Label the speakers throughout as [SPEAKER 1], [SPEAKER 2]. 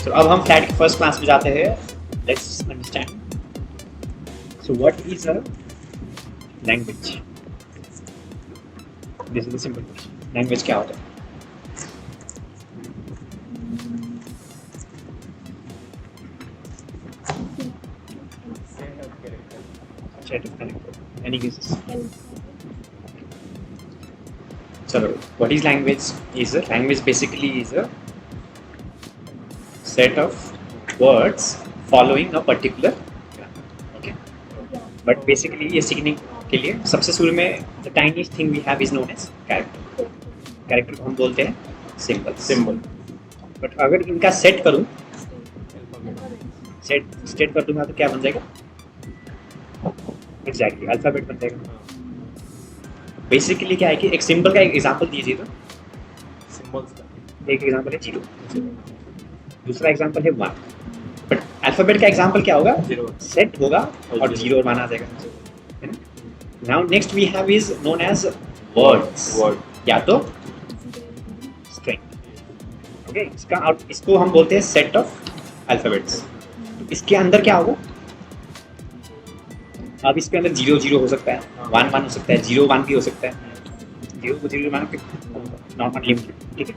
[SPEAKER 1] So अब हम flat की फर्स्ट क्लास में जाते हैं. Let's understand. So what is a language? This is a simple question. Language क्या होता है? Set of characters. Any guesses? So what is language? Language basically is a set of words following a particular grammar. Okay. But basically ये सीखने के लिए सबसे शुरू में the tiniest thing we have is known as character. Character को हम बोलते हैं symbol. But अगर इनका सेट करूँ, सेट कर दूंगा तो क्या बन जाएगा? Exactly, अल्फाबेट बन जाएगा. बेसिकली क्या है कि एक सिंबल का एक एग्जांपल दीजिए तो
[SPEAKER 2] सिंबल्स का
[SPEAKER 1] एक एग्जांपल है 0, दूसरा एग्जांपल है 1. बट अल्फाबेट का एग्जांपल क्या होगा?
[SPEAKER 2] 0
[SPEAKER 1] सेट होगा और 0 माना जाएगा. Now next we have is known as words.
[SPEAKER 2] Word
[SPEAKER 1] या तो स्ट्रिंग. ओके, इसको हम बोलते हैं सेट ऑफ अल्फाबेट्स. तो इसके अंदर क्या होगा? अब इसके अंदर 0 0 हो सकता है, 1 1 हो सकता है, 0 1 भी हो सकता है. 0 को 0 मान के नॉट लिमिटेड. ठीक है.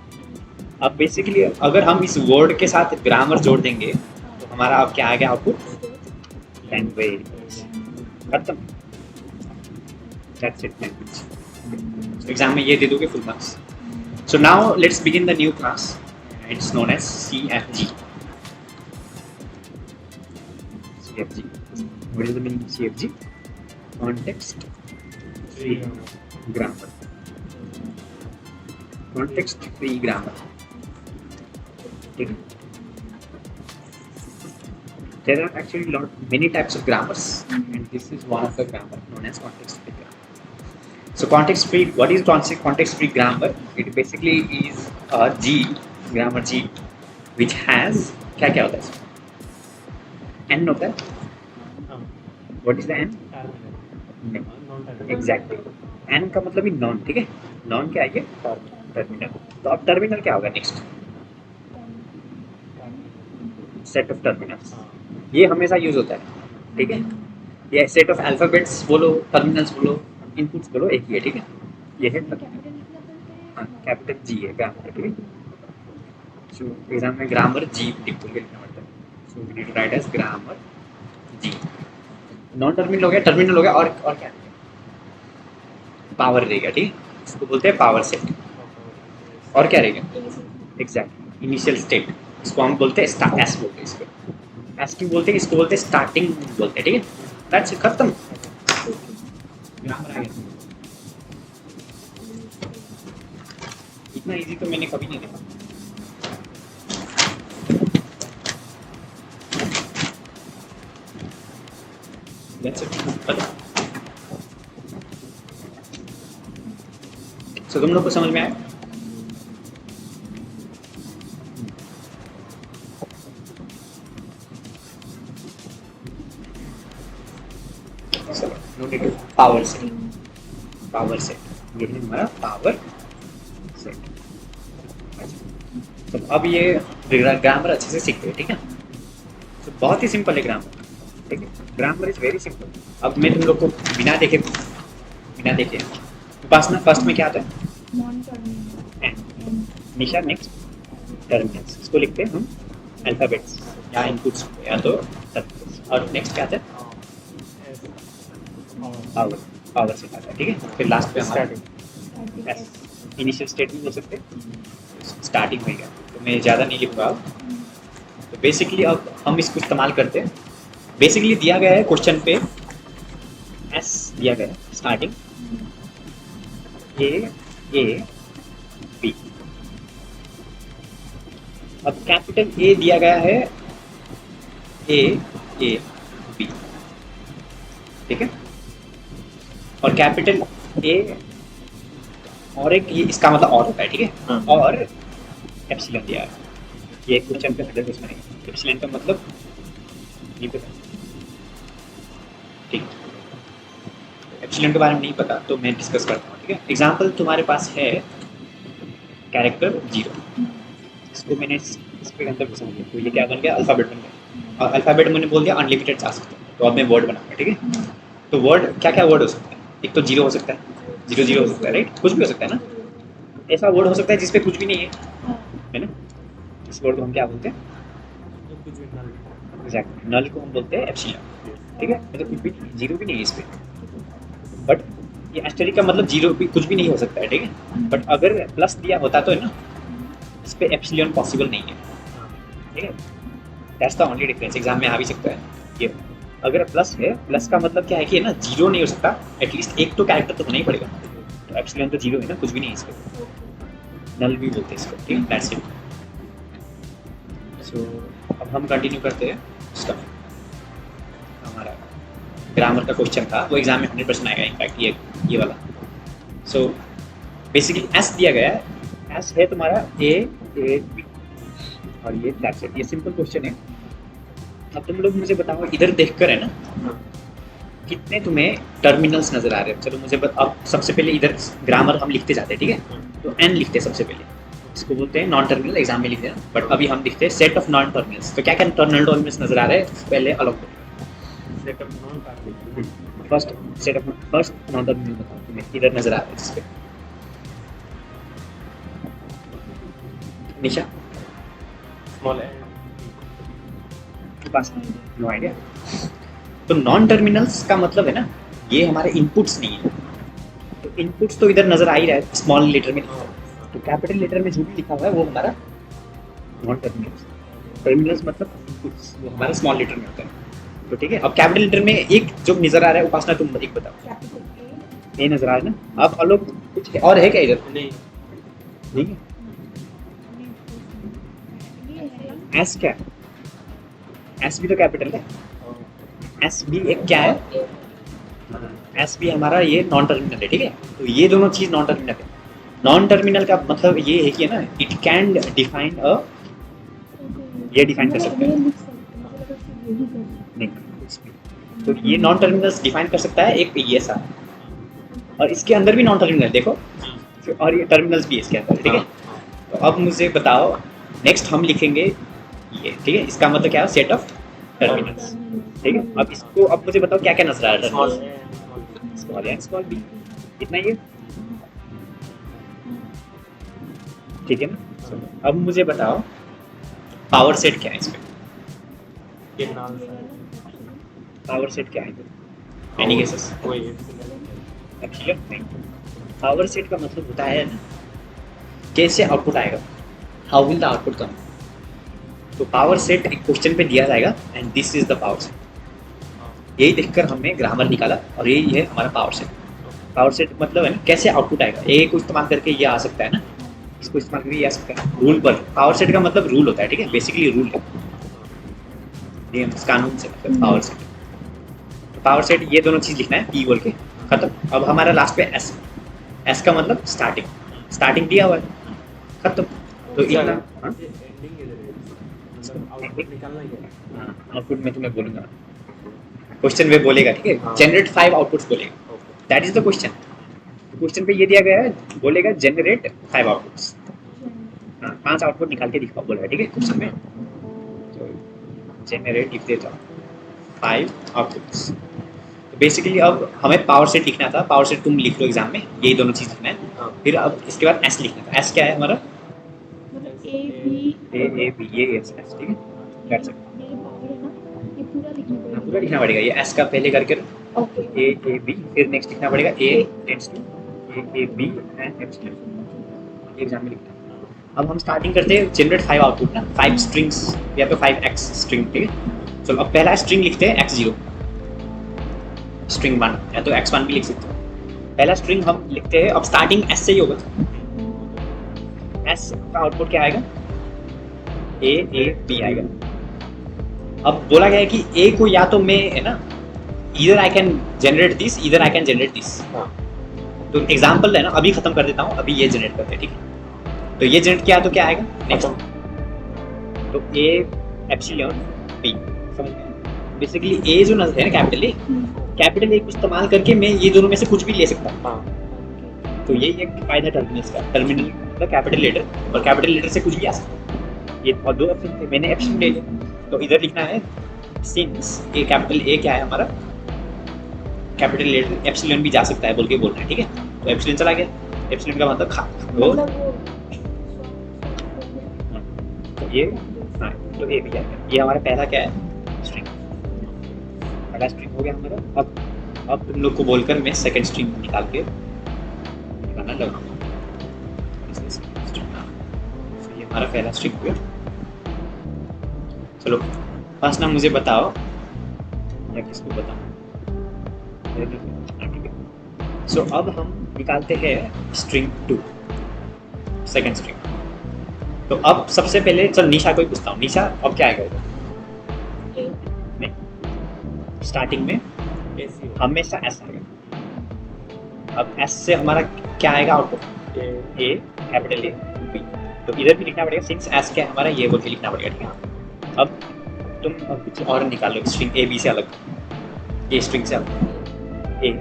[SPEAKER 1] अब बेसिकली अगर हम इस वर्ड के साथ ग्रामर जोड़ देंगे तो हमारा अब क्या आ गया आउटपुट? लैंग्वेज. खत्म. That's it, language. एग्जाम में ये दे दोगे full marks. So now let's begin the new class. It's known as CFG. CFG. What is the meaning of CFG? Context free grammar. Context free grammar. There are actually many types of grammars, and this is one of the grammar known as context free grammar. So context free. What is context free grammar? It basically is a grammar G, which has क्या क्या होता है? N होता है. What is the N? Exactly. N का मतलब ही non. ठीक है. नॉन क्या है ये? टर्मिनल. तो अब टर्मिनल क्या होगा नेक्स्ट? Set of terminals. ये हमेशा यूज होता है. ठीक है. ये सेट ऑफ अल्फाबेट्स बोलो, टर्मिनल्स बोलो, इनपुट्स बोलो, एक ही है. ठीक है. ये है कैपिटल G है ग्रामर. ठीक है. सो एग्जाम में ग्रामर G लिख के लिखना पड़ता है. So we need to write as grammar G. Non terminal हो गया, टर्मिनल हो गया, और क्या पावर रहेगा. ठीक है. इसको बोलते हैं पावर सेट. और क्या रहेगा? Exact initial state. इसको हम बोलते हैं स्टार्ट. एस बोलते हैं इसको. एस क्यों बोलते हैं? इसको बोलते हैं स्टार्टिंग बोलते हैं. ठीक है. दैट्स खत्म. ग्रामर आ गया. इतना इजी तो मैंने कभी नहीं देखा. That's it. So तुम लोग को समझ में आया? No need to power set. Power set. ये है हमारा पावर सेट. तो अब ये ग्रामर अच्छे से सीखते हैं. ठीक है. तो बहुत ही सिंपल है ग्रामर. ठीक है. Grammar is very simple. अब मैं तुम लोग को बिना देखे उपासना फर्स्ट में क्या आता है? निशा नेक्स्ट टर्मिनल्स. इसको लिखते हैं हम अल्फाबेट्स या इनपुट्स या तो टर्मिनल्स. और नेक्स्ट क्या आता है? पावर से आता है. ठीक है. फिर लास्ट पे हमारा इनिशियल स्टेट भी बोल सकते हैं. स्टार्टिंग में गया तो मैं ज़्यादा नहीं लिखूँगा. तो बेसिकली अब हम इसको इस्तेमाल करते हैं. बेसिकली दिया गया है क्वेश्चन पे एस दिया गया है स्टार्टिंग ए बी. अब कैपिटल ए दिया गया है ए बी. ठीक है. और कैपिटल ए और एक ये इसका मतलब और होता है. ठीक है. और एप्सिलॉन दिया है. ये क्वेश्चन पे 100% है. एप्सिलॉन का मतलब नहीं पता. ठीक. एप्सिलॉन के बारे में नहीं पता तो मैं डिस्कस करता हूँ. ठीक है. एग्जांपल तुम्हारे पास है कैरेक्टर 0. इसको मैंने इस पे अंतर को समझिए। तो ये क्या बन गया, अल्फ़ाबेट बन गया। और अल्फ़ाबेट मैंने बोल दिया अनलिमिटेड जा सकते हैं, तो अब मैं वर्ड बनाऊंगा, ठीक है। तो वर्ड क्या क्या वर्ड हो सकता है, एक तो जीरो हो सकता है, जीरो जीरो हो सकता है, राइट, कुछ भी हो सकता है ना। ऐसा वर्ड हो सकता है जिसपे कुछ भी नहीं है ना, इस वर्ड को हम क्या बोलते हैं,
[SPEAKER 2] तो कुछ भी नल
[SPEAKER 1] एग्जैक्टली नल को हम बोलते हैं एप्सिलॉन, ठीक है। मतलब कुछ भी जीरो भी नहीं है इस पे, बट ये एस्टेरिक का मतलब जीरो भी कुछ भी नहीं हो सकता है, ठीक है। बट अगर प्लस दिया होता तो है ना, इस पे एप्सिलॉन पॉसिबल नहीं है, ठीक है। That's the only difference, exam में आ भी सकता है ये। अगर प्लस है, प्लस का मतलब क्या है कि है ना, जीरो नहीं हो सकता, एटलीस्ट एक तो कैरेक्टर तो होना ही पड़ेगा। तो एप्सिलॉन तो जीरो है ना, कुछ भी नहीं है इस पे, नल भी बोलते हैं इसको, ठीक है। That's it. सो अब हम कंटिन्यू करते हैं इसका, हमारा ग्रामर का क्वेश्चन था, वो एग्जाम में 100% आएगा इनफैक्ट, ये वाला। सो बेसिकली एस दिया गया है, एस है तुम्हारा ए बी, और ये दैट्स इट, ये सिंपल क्वेश्चन है। अब तुम लोग मुझे बताओ, इधर देखकर है ना, कितने तुम्हें टर्मिनल्स नजर आ रहे हैं। चलो मुझे अब सबसे पहले इधर ग्रामर हम लिखते जाते हैं, ठीक है। तो एन लिखते हैं सबसे पहले, इसको बोलते हैं नॉन टर्मिनल, एग्जाम में लिखते हैं, बट अभी हम लिखते हैं सेट ऑफ नॉन टर्मिनल्स। तो क्या क्या टर्मिनल्स नजर आ रहे हैं, पहले अलग
[SPEAKER 2] setup non terminal,
[SPEAKER 1] first non terminal बताओ तुम्हें, इधर नजर आ रहा है जिस पे, निशा
[SPEAKER 2] स्मॉल एंड
[SPEAKER 1] के पास नो आइडिया। तो नॉन टर्मिनल्स का मतलब है ना, ये हमारे इनपुट्स नहीं है। तो इनपुट्स तो इधर नजर आ ही रहा है, स्मॉल लेटर में, तो कैपिटल लेटर में जो भी लिखा हुआ है वो हमारा नॉन टर्मिनल्स। टर्मिनल्स मतलब इनपुट्स, वो हमारा स्मॉल लेटर में होता है। तो ठीक है, अब कैपिटल लेटर में एक जो नजर आ रहा है, उपासना तुम एक बताओ, ये नजर आ रहा है ना। अब अलग कुछ और है क्या इधर,
[SPEAKER 2] नहीं
[SPEAKER 1] नहीं है। एस क्या है, एस भी तो कैपिटल है, एस भी एक क्या है, एस भी हमारा ये नॉन टर्मिनल है, ठीक है। तो ये दोनों चीज नॉन टर्मिनल है। नॉन टर्मिनल का मतलब ये है कि है ना, इट कैन डिफाइन अ, ये डिफाइन कर सकते हैं नहीं कुछ भी। तो ये नॉन टर्मिनल्स डिफाइन कर सकता है एक ये सा, और इसके अंदर भी नॉन टर्मिनल देखो, और ये टर्मिनल्स भी है इसके अंदर, ठीक है। तो अब मुझे बताओ, नेक्स्ट हम लिखेंगे ये, ठीक है। इसका मतलब क्या है, सेट ऑफ टर्मिनल्स, ठीक है। अब इसको, अब मुझे बताओ क्या क्या नजर आ रहा
[SPEAKER 2] स्मॉल
[SPEAKER 1] है,
[SPEAKER 2] and
[SPEAKER 1] small a small b, इतना ही है, ठीक है ना। अब मुझे बताओ पावर सेट क्या है इस पे,
[SPEAKER 2] के नाल
[SPEAKER 1] पावर सेट क्या है, एनी केसेस
[SPEAKER 2] कोई
[SPEAKER 1] एक्चुअली नहीं। पावर सेट का मतलब होता है ना, कैसे आउटपुट आएगा, हाउ विल द आउटपुट कम। तो पावर सेट एक क्वेश्चन पे दिया जाएगा, and this is the power set. यही देखकर हमने ग्रामर निकाला, और यही है हमारा पावर सेट। पावर सेट मतलब है ना, कैसे आउटपुट आएगा, ए को इस्तेमाल करके ये आ सकता है ना, इसको इस्तेमाल करके ये आ सकता है, रूल पर। पावर सेट का मतलब रूल होता है, ठीक है, बेसिकली रूल है, ये कानून से मतलब पावर सेट। तो पावर सेट ये दोनों चीज लिखना है, पी बोल के, खत्म। अब हमारा लास्ट पे एस, एस का मतलब स्टार्टिंग, स्टार्टिंग दिया हुआ है, खत्म। तो इतना
[SPEAKER 2] एंडिंग इधर है, मतलब आउटपुट निकालना ही है।
[SPEAKER 1] आउटपुट में तुम्हें बोलूंगा, क्वेश्चन में बोलेगा, ठीक है,
[SPEAKER 2] हाँ।
[SPEAKER 1] जनरेट 5 आउटपुट्स बोलेगा, that is the question. Question पे ये दिया गया है, बोलेगा जनरेट 5 आउटपुट्स, हाँ 5 आउटपुट निकाल के दिखाओ बोलेगा, ठीक है क्वेश्चन में। तो जनरेट लिख देता हूँ 5 आउटपुट्स। तो बेसिकली अब हमें पावर सेट लिखना था, पावर सेट तुम लिख लो एग्जाम में, यही दोनों चीज़ लिखना है।
[SPEAKER 2] हाँ।
[SPEAKER 1] फिर अब इसके बाद एस लिखना था, एस क्या है हमारा,
[SPEAKER 3] मतलब ए बी
[SPEAKER 1] ये एस, ठीक है, दैट्स इट।
[SPEAKER 3] ये जो पावर है ना, ये पूरा लिखना पड़ेगा।
[SPEAKER 1] पूरा लिखना पड़ेगा, ये एस का पहले करके
[SPEAKER 3] ओके
[SPEAKER 1] ए बी, फिर नेक्स्ट लिखना पड़ेगा A tends to A B and epsilon, ये एग्जाम में लिखना है। अब हम स्टार्टिंग करते हैं जनरेट 5 आउटपुट ना, 5 स्ट्रिंग्स या तो 5x स्ट्रिंग, ठीक है। चलो अब पहला स्ट्रिंग लिखते हैं x0, स्ट्रिंग 1 या तो x1 भी लिख सकते हो। पहला स्ट्रिंग हम लिखते हैं, अब स्टार्टिंग s से ही होगा, s का आउटपुट क्या आएगा, a b आएगा। अब बोला गया है कि a को या तो मैं है ना, इधर आई कैन जनरेट दिस, इधर आई कैन जनरेट दिस।
[SPEAKER 2] हाँ।
[SPEAKER 1] तो एग्जांपल है ना, अभी खत्म कर देता हूँ, अभी ये जनरेट करते हैं, ठीक है। तो ये जनरेट किया तो क्या आएगा नेक्स्ट, तो a एप्सिलॉन b, समझ गए। बेसिकली a जो है ना कैपिटल ए, कैपिटल ए को इस्तेमाल करके मैं ये दोनों में से कुछ भी ले सकता हूँ।
[SPEAKER 2] हाँ।
[SPEAKER 1] तो ये एक फायदा टर्मिनल्स का, टर्मिनल मतलब कैपिटल लेटर, और कैपिटल लेटर से कुछ भी आ सकता है। ये और दो ऑप्शन थे, मैंने एप्सिलॉन ले लिया। तो इधर लिखना है सिंस ए कैपिटल ए क्या है हमारा, कैपिटल लेटर एप्सिलॉन भी जा सकता है बोल के बोल रहे हैं, ठीक है। तो एप्सिलॉन चला गया, एप्सिलॉन का मतलब वो
[SPEAKER 3] मतलब वो
[SPEAKER 1] तो ये हाँ तो ए भी आएगा। ये हमारा पहला क्या है, स्ट्रिंग, पहला स्ट्रिंग हो गया हमारा। अब तुम लोग को बोलकर मैं सेकंड स्ट्रिंग निकाल के निकालना लगाऊंगा। तो ये हमारा पहला स्ट्रिंग हो गया। चलो फर्स्ट नाम मुझे बताओ या किसको बताऊं, ठीक है। सो अब हम निकालते हैं स्ट्रिंग 2, सेकंड स्ट्रिंग। तो अब सबसे पहले चल निशा को ही पूछता हूँ, निशा अब क्या आएगा इधर?
[SPEAKER 3] ए
[SPEAKER 1] नहीं, स्टार्टिंग में
[SPEAKER 2] ऐसी
[SPEAKER 1] हमेशा एस आएगा। अब एस से हमारा क्या आएगा output, a capital A b. तो इधर भी लिखना पड़ेगा सिंस एस क्या है हमारा, ये बोल के लिखना पड़ेगा, ठीक है। अब तुम अब कुछ और निकाल लो स्ट्रिंग ए बी से अलग, ए स्ट्रिंग से अलग, ए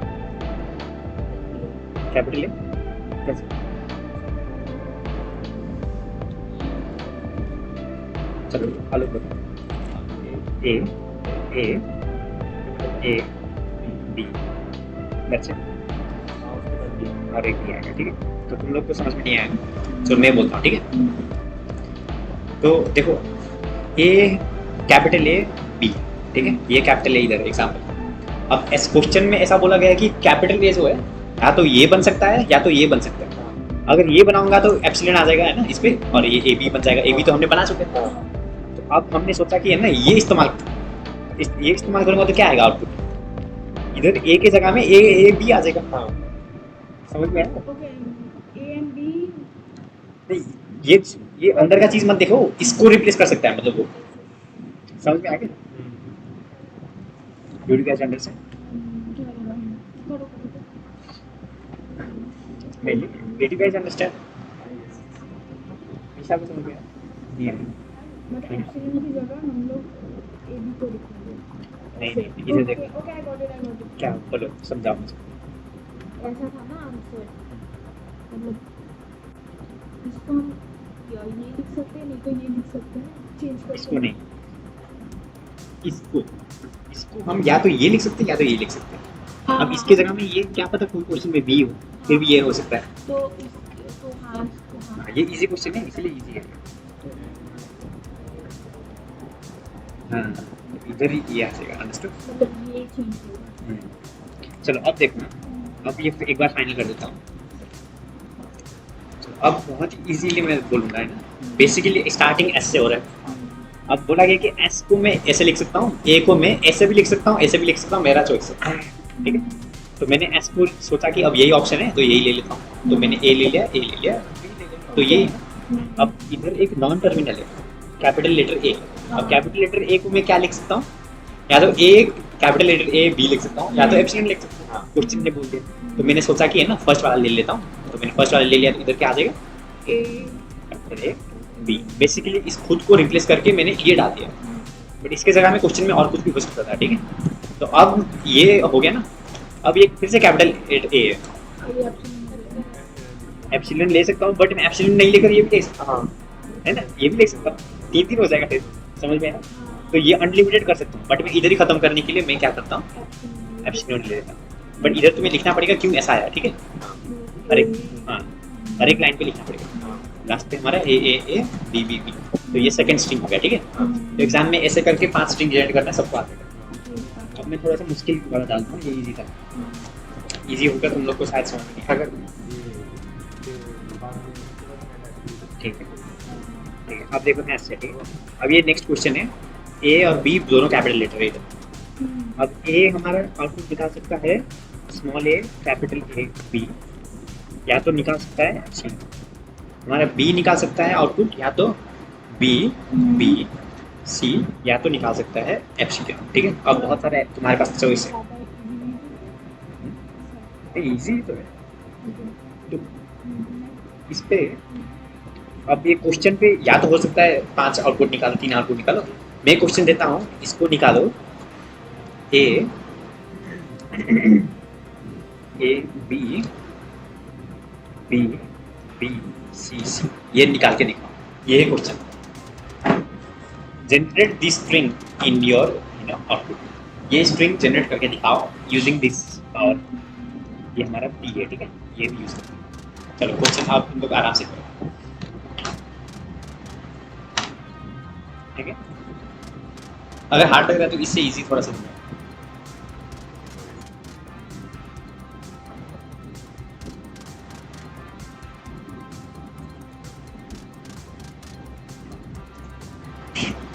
[SPEAKER 1] कैपिटल ए कैसे, चलो अलग करो, ए ए ए बी, दैट्स इट। और एक भी आएगा, ठीक है। तो तुम लोग को समझ में नहीं आएगा, चलो मैं बोलता हूँ, ठीक है। तो देखो ए कैपिटल ए बी, ठीक है, ये कैपिटल ए इधर एग्जाम्पल। अब इस क्वेश्चन में ऐसा बोला गया है कि कैपिटल ए जो है या तो ये बन सकता है या तो ये बन सकता है। अगर ये बनाऊंगा तो एप्सिलॉन आ जाएगा है ना इस पे, और ये ए बी बन जाएगा। ए बी तो हमने बना चुके हैं। तो अब हमने सोचा कि है ना ये इस्तेमाल करूंगा तो क्या आएगा आउटपुट, इधर ए के जगह में ए बी आ जाएगा। समझ में आया?
[SPEAKER 3] ओके ए एंड बी
[SPEAKER 1] नहीं, ये अंदर का चीज मत देखो, इसको रिप्लेस कर सकता है, मतलब वो समझ में आ गया? Do you guys understand?
[SPEAKER 3] करो
[SPEAKER 1] mainly do you guys understand? Nisha को समझ में आया? नहीं आया?
[SPEAKER 3] मतलब एप्सिलॉन की जगह हम लोग ए बी को लिखेंगे।
[SPEAKER 1] नहीं, इधर देखो।
[SPEAKER 3] ओके आई गॉट इट
[SPEAKER 1] क्या बोलो, समझाओ मुझे।
[SPEAKER 3] ऐसा था ना आंसर, मतलब इसको हम या ये लिख सकते हैं, नहीं तो ये लिख सकते हैं, चेंज कर
[SPEAKER 1] इसको नहीं, इसको हम या तो ये लिख सकते हैं या तो ये लिख सकते हैं। अब इसके जगह में ये क्या पता कोई क्वेश्चन में बी हो, फिर भी ये हो सकता है।
[SPEAKER 3] तो हाँ
[SPEAKER 1] हाँ, ये इजी क्वेश्चन है इसलिए इजी है। हाँ, इधर ही ये आ जाएगा, अंडरस्टूड?
[SPEAKER 3] मतलब ये चेंज होगा।
[SPEAKER 1] चलो अब देखना, अब ये एक बार फाइनल कर देता हूँ। तो अब बहुत इजीली मैं बोलूँगा, है ना। बेसिकली स्टार्टिंग एस से हो रहा है। अब बोला गया कि एस को मैं ऐसे लिख सकता हूँ, ए को मैं ऐसे भी लिख सकता हूँ, ऐसे भी लिख सकता हूँ, मेरा चॉइस है, ठीक है। तो मैंने एस को सोचा कि अब यही ऑप्शन है तो यही ले लेता हूँ। तो मैंने ए ले लिया, तो ये अब इधर एक नॉन टर्मिनल है, कैपिटल लेटर ए। अब कैपिटल लेटर ए को मैं क्या लिख सकता हूँ, या तो ए कैपिटल लेटर ए बी लिख सकता हूँ, या तो एप्सिलॉन लिख सकता हूँ। क्वेश्चन ने बोल दिया, तो मैंने सोचा कि है ना फर्स्ट वाला ले लेता हूँ। तो मैंने फर्स्ट वाला ले लिया, तो इधर क्या आ जाएगा,
[SPEAKER 3] ए
[SPEAKER 1] कैपिटल ए बी। बेसिकली इस खुद को रिप्लेस करके मैंने ये डाल दिया, बट इसके जगह में क्वेश्चन में और कुछ भी हो सकता था, ठीक है। तो अब ये हो गया ना, अब ये फिर से कैपिटल ए है,
[SPEAKER 3] ये
[SPEAKER 1] एप्सिलॉन ले सकता हूँ, बट मैं एप्सिलॉन नहीं लेकर ये भी ले सकता हूँ, है ना, ये भी ले सकता हूँ। तीन हो जाएगा फिर, समझ में आया? तो ये अनलिमिटेड कर सकता हूँ, बट मैं इधर ही खत्म करने के लिए मैं क्या करता हूँ, एप्सिलॉन ले लेता हूँ। बट इधर तुम्हें लिखना पड़ेगा क्यों ऐसा आया, ठीक है। हर एक लाइन पे लिखना पड़ेगा। लास्ट पे हमारा ए ए ए बी बी बी, तो ये सेकंड स्ट्रिंग हो गया, ठीक है। तो एग्जाम में ऐसे करके 5 स्ट्रिंग जनरेट करना सबको आता है। अब मैं थोड़ा सा मुश्किल वाला डालता हूँ, ये इजी था, इजी होगा तुम लोग को शायद समझ में नहीं आएगा। ठीक है, ठीक है। अब देखो ऐसे, ठीक है। अब ये नेक्स्ट क्वेश्चन है, ए और बी दोनों कैपिटल लेटर है इधर। अब ए हमारा आउटपुट निकाल सकता है small a capital A b, या तो निकाल सकता है सी। हमारा बी निकाल सकता है आउटपुट या तो बी बी सी, या तो निकाल सकता है एप्सिलॉन, ठीक है। अब बहुत सारे तुम्हारे पास चॉइस है, इजी तो है। तो इस पे अब ये क्वेश्चन पे या तो हो सकता है 5 आउटपुट निकालो, 3 आउटपुट निकालो। मैं क्वेश्चन देता हूँ, इसको निकालो A A B B B C C, ये निकाल के निकालो, ये है question. Generate this string in your output. ये स्ट्रिंग जनरेट करके दिखाओ यूजिंग दिस, और ये हमारा पी है, ठीक है, ये भी यूज करते। चलो क्वेश्चन आप तुम लोग आराम से करो, ठीक है। अगर हार्ड लग रहा है तो इससे इजी थोड़ा सा